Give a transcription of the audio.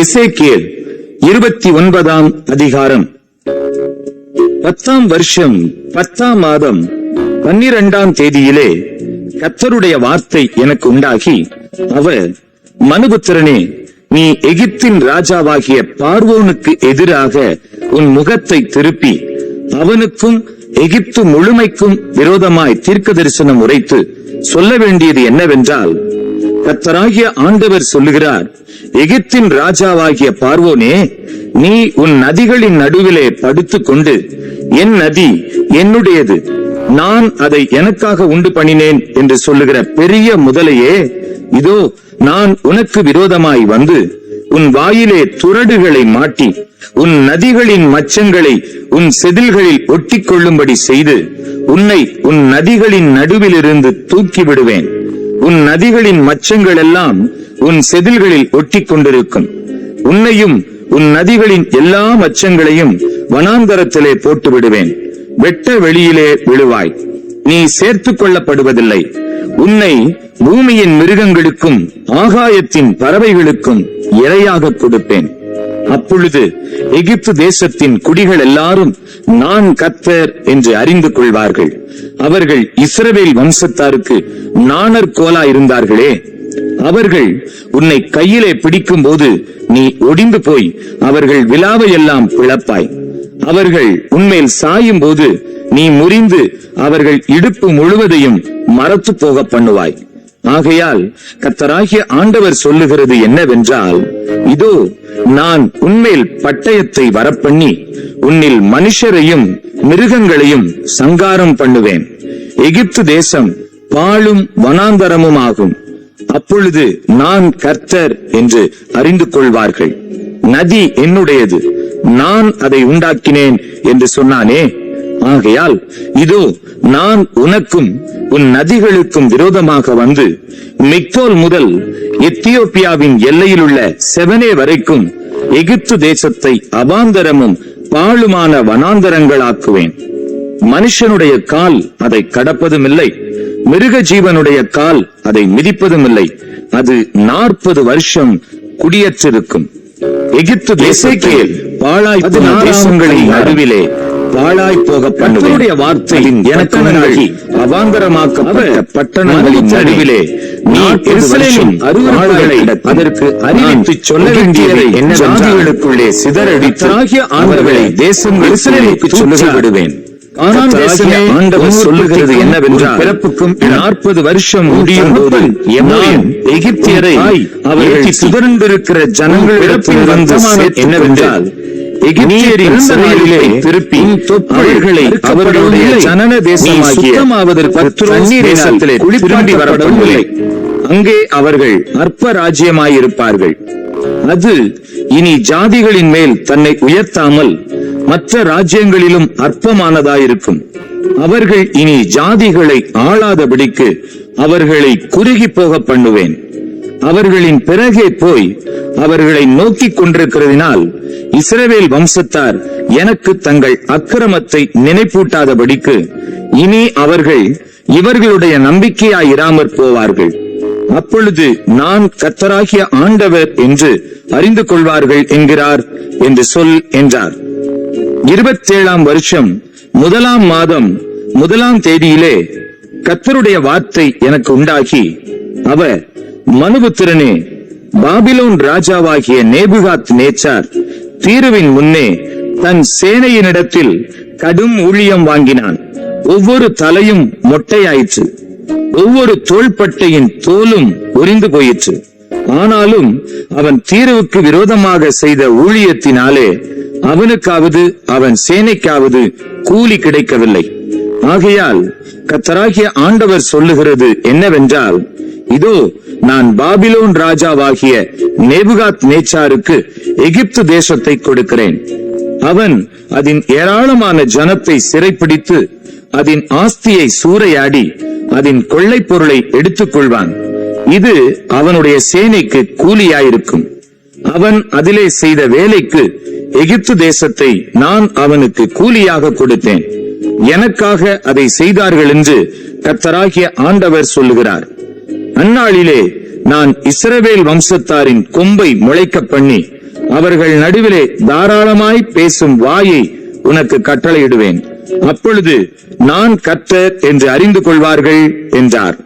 எசேக்கியேல் 29 அதிகாரம். 10ஆம் வருஷம் 10ஆம் மாதம் 12ஆம் தேதியிலே கர்த்தருடைய வார்த்தை எனக்கு உண்டாகி, அவர், மனுபுத்திரனே, நீ எகிப்தின் ராஜாவாகிய பார்வோனுக்கு எதிராக உன் முகத்தை திருப்பி அவனுக்கும் எகிப்து முழுமைக்கும் விரோதமாய் தீர்க்க தரிசனம் உரைத்து சொல்ல வேண்டியது என்னவென்றால், கர்த்தராகிய ஆண்டவர் சொல்லுகிறார், எகிப்தின் ராஜாவாகிய பார்வோனே, நீ உன் நதிகளின் நடுவிலே படுத்துக் கொண்டு, என் நதி என்னுடையது, நான் அதை எனக்காக உண்டு பண்ணினேன் என்று சொல்லுகிற பெரிய முதலையே, இதோ நான் உனக்கு விரோதமாய் வந்து உன் வாயிலே துறடுகளை மாட்டி உன் நதிகளின் மச்சங்களை உன் செதில்களில் ஒட்டிக் கொள்ளும்படி செய்து உன்னை உன் நதிகளின் நடுவிலிருந்து தூக்கி விடுவேன். உன் நதிகளின் மச்சங்கள் எல்லாம் உன் செதில்களில் ஒட்டிக் கொண்டிருக்கும். உன்னையும் உன் நதிகளின் எல்லா மச்சங்களையும் வனாந்தரத்திலே போட்டு விடுவேன். வெட்ட வெளியிலே விழுவாய், நீ சேர்த்துக் கொள்ளப்படுவதில்லை. உன்னை பூமியின் மிருகங்களுக்கும் ஆகாயத்தின் பறவைகளுக்கும் இரையாக கொடுப்பேன். அப்பொழுது எகிப்து தேசத்தின் குடிகள் எல்லாரும் நான் கர்த்தர் என்று அறிந்து கொள்வார்கள். அவர்கள் இஸ்ரவேல் வம்சத்தாருக்கு நாணற்கோலா இருந்தார்களே, அவர்கள் உன்னை கையிலே பிடிக்கும் போது நீ ஒடிந்து போய் அவர்கள் விலாவை எல்லாம் பிளப்பாய். அவர்கள் உன்மேல் சாயும் போது நீ முறிந்து அவர்கள் இடுப்பு முழுவதையும் மரத்து போக பண்ணுவாய். ஆகையால் கர்த்தராகிய ஆண்டவர் சொல்லுகிறது என்னவென்றால், இதோ நான் உன்மேல் பட்டயத்தை வரப்பண்ணி உன்னில் மனுஷரையும் மிருகங்களையும் சங்காரம் பண்ணுவேன். எகிப்து தேசம் பாழும் வனாந்தரமும் ஆகும். அப்பொழுது நான் கர்த்தர் என்று அறிந்து கொள்வார்கள். நதி என்னுடையது, நான் அதை உண்டாக்கினேன் என்று சொன்னானே. ஆகையால் இதோ நான் உனக்கும் உன் நதிகளுக்கும் விரோதமாக வந்து மிக்தோல் முதல் எத்தியோப்பியாவின் எல்லையில் உள்ள செவனே வரைக்கும் எகிப்து தேசத்தை அவாந்தரமும் பாழுமான வனாந்தரங்களாக்குவேன். மனுஷனுடைய கால் அதை கடப்பதும் இல்லை, மிருக ஜீவனுடைய கால் அதை மிதிப்பதும் இல்லை. அது 40 வருஷம் குடியேற்றிருக்கும். எகிப்து தேசத்தில் பாழாய் போன தேசங்களின் நடுவிலே பாழாய் போக பண்ணுடைய வார்த்தையின் எனக்கு முன்னாடி அவாந்தரமாக்கப்பட்ட பட்டணங்களின் நடுவிலே நீ எருசலேமின் அருவருப்புகளை அதற்கு அறிவித்து சொல்ல வேண்டியதை என்னவென்றால், சிதறடித்தாகிய ஆண்டவர்களை தேசங்களுக்கு சொல்ல விடுவேன். ஆனால் தேசமே ஆண்டவர் சொல்லுகிறது என்னவென்றால், பிறப்புக்கும் 40 வருஷம் முடியும் போது எகிப்தியரை அவர்கள் சிதறண்டிருக்கிற ஜனங்கள் என்னவென்றால், எகிப்தியரின் சிறையிலே திருப்பி அவர்களை அவர்களுடைய ஜனன தேசமாகிய தண்ணீரிலே குளிப்பாட்டி வரப்படவில்லை. அங்கே அவர்கள் அற்ப ராஜ்யமாயிருப்பார்கள். அது இனி ஜாதிகளின் மேல் தன்னை உயர்த்தாமல் மற்ற ராஜ்யங்களிலும் அற்பமானதாயிருக்கும். அவர்கள் இனி ஜாதிகளை ஆளாதபடிக்கு அவர்களை குறுகி போக பண்ணுவேன். அவர்களின் பிறகே போய் அவர்களை நோக்கிக் கொண்டிருக்கிறதினால் இஸ்ரவேல் வம்சத்தார் எனக்கு தங்கள் அக்கிரமத்தை நினைப்பூட்டாதபடிக்கு இனி அவர்கள் இவர்களுடைய நம்பிக்கையாயிராமற் போவார்கள். அப்பொழுது நான் கர்த்தராகிய ஆண்டவர் என்று அறிந்து கொள்வார்கள் என்கிறார் என்று சொல் என்றார். 27ஆம் வருஷம் 1ஆம் மாதம் 1ஆம் தேதியிலே கர்த்தருடைய வார்த்தை எனக்கு உண்டாகி, அவர், மனுபுத்திரனே, பாபிலோன் ராஜாவாகிய நேபுகாத் நேச்சார் தீருவின் முன்னே தன் சேனையினிடத்தில் கடும் ஊழியம் வாங்கினான். ஒவ்வொரு தலையும் மொட்டையாயிற்று, ஒவ்வொரு தோள்பட்டையின் தோலும் உரிந்து போயிற்று. ஆனாலும் அவன் தீருவுக்கு விரோதமாக செய்த ஊழியத்தினாலே அவனுக்காவது அவன் சேனைக்காவது கூலி கிடைக்கவில்லை. ஆகையால் கர்த்தராகிய ஆண்டவர் சொல்லுகிறது என்னவென்றால், இதோ நான் பாபிலோன் ராஜாவாகிய நேபுகாத் நேச்சாருக்கு எகிப்து தேசத்தை கொடுக்கிறேன். அவன் அதன் ஏராளமான ஜனத்தை சிறைப்பிடித்து அதன் ஆஸ்தியை சூறையாடி அதன் கொள்ளை பொருளை எடுத்துக் கொள்வான். இது அவனுடைய சேனைக்கு கூலியாயிருக்கும். அவன் அதிலே செய்த வேலைக்கு எகிப்து தேசத்தை நான் அவனுக்கு கூலியாக கொடுத்தேன். எனக்காக அதை செய்தார்கள் என்று கர்த்தராகிய ஆண்டவர் சொல்லுகிறார். அந்நாளிலே நான் இஸ்ரவேல் வம்சத்தாரின் கொம்பை முளைக்க பண்ணி அவர்கள் நடுவிலே தாராளமாய் பேசும் வாயை உனக்கு கட்டளையிடுவேன். அப்பொழுது நான் கர்த்தர் என்று அறிந்து கொள்வார்கள் என்றார்.